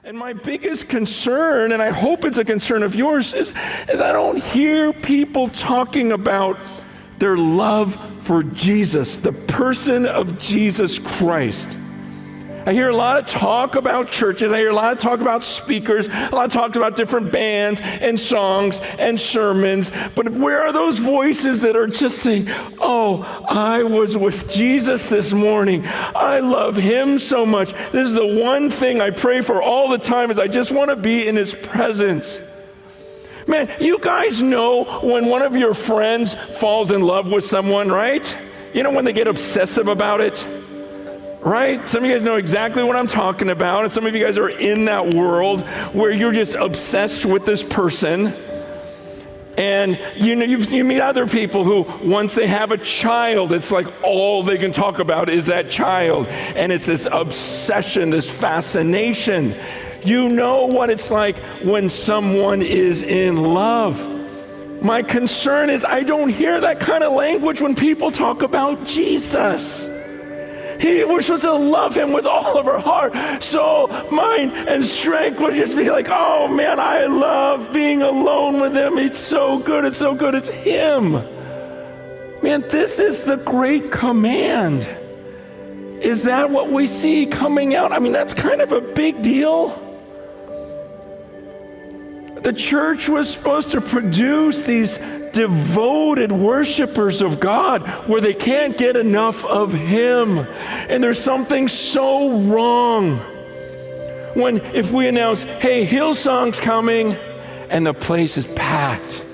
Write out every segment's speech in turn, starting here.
And my biggest concern, and I hope it's a concern of yours, is I don't hear people talking about their love for Jesus, the person of Jesus Christ. I hear a lot of talk about churches. I hear a lot of talk about speakers, a lot of talk about different bands and songs and sermons. But where are those voices that are just saying, oh, I was with Jesus this morning. I love him so much. This is the one thing I pray for all the time is I just want to be in his presence. Man, you guys know when one of your friends falls in love with someone, right? You know when they get obsessive about it? Right? Some of you guys know exactly what I'm talking about, and some of you guys are in that world where you're just obsessed with this person. And you know, you meet other people who, once they have a child, it's like all they can talk about is that child. And it's this obsession, this fascination. You know what it's like when someone is in love. My concern is I don't hear that kind of language when people talk about Jesus. We're supposed to love him with all of our heart, soul, mind, and strength. Would just be like, oh man, I love being alone with him. It's so good, it's so good, it's him. Man, this is the great command. Is that what we see coming out? I mean, that's kind of a big deal. The church was supposed to produce these devoted worshipers of God where they can't get enough of him. And there's something so wrong if we announce, hey, Hillsong's coming, and the place is packed.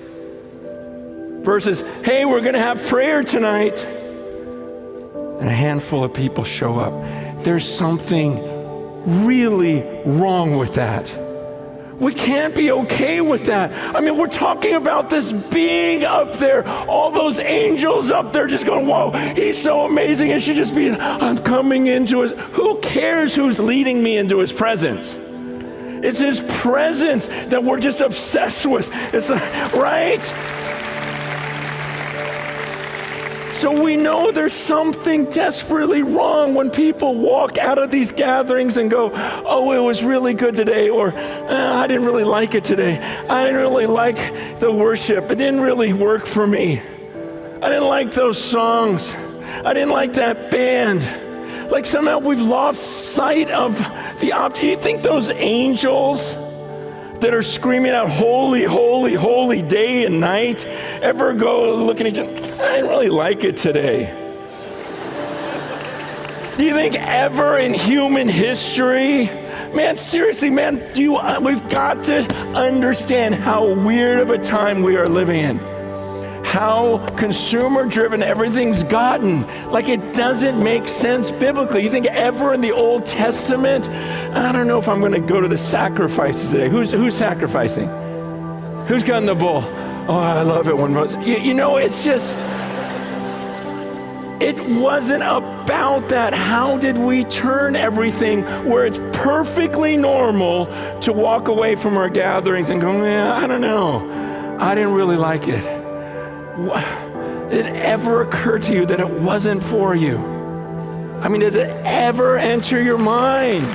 Versus, hey, we're going to have prayer tonight, and a handful of people show up. There's something really wrong with that. We can't be okay with that. I mean, we're talking about this being up there, all those angels up there just going, whoa, he's so amazing. It should just be, I'm coming into his, who cares who's leading me into his presence? It's his presence that we're just obsessed with. It's like, right? So we know there's something desperately wrong when people walk out of these gatherings and go, oh, it was really good today, or I didn't really like it today. I didn't really like the worship. It didn't really work for me. I didn't like those songs. I didn't like that band. Like somehow we've lost sight of the object. Do you think those angels that are screaming out, holy, holy, holy, day and night, ever go looking at each other, I didn't really like it today? Do you think ever in human history, man, seriously, man, we've got to understand how weird of a time we are living in. How consumer-driven everything's gotten. Like it doesn't make sense biblically. You think ever in the Old Testament, I don't know if I'm going to go to the sacrifices today. Who's sacrificing? Who's gotten the bull? Oh, I love it when Moses. You know, it's just, it wasn't about that. How did we turn everything where it's perfectly normal to walk away from our gatherings and go, yeah, I don't know. I didn't really like it. Did it ever occur to you that it wasn't for you? I mean, does it ever enter your mind?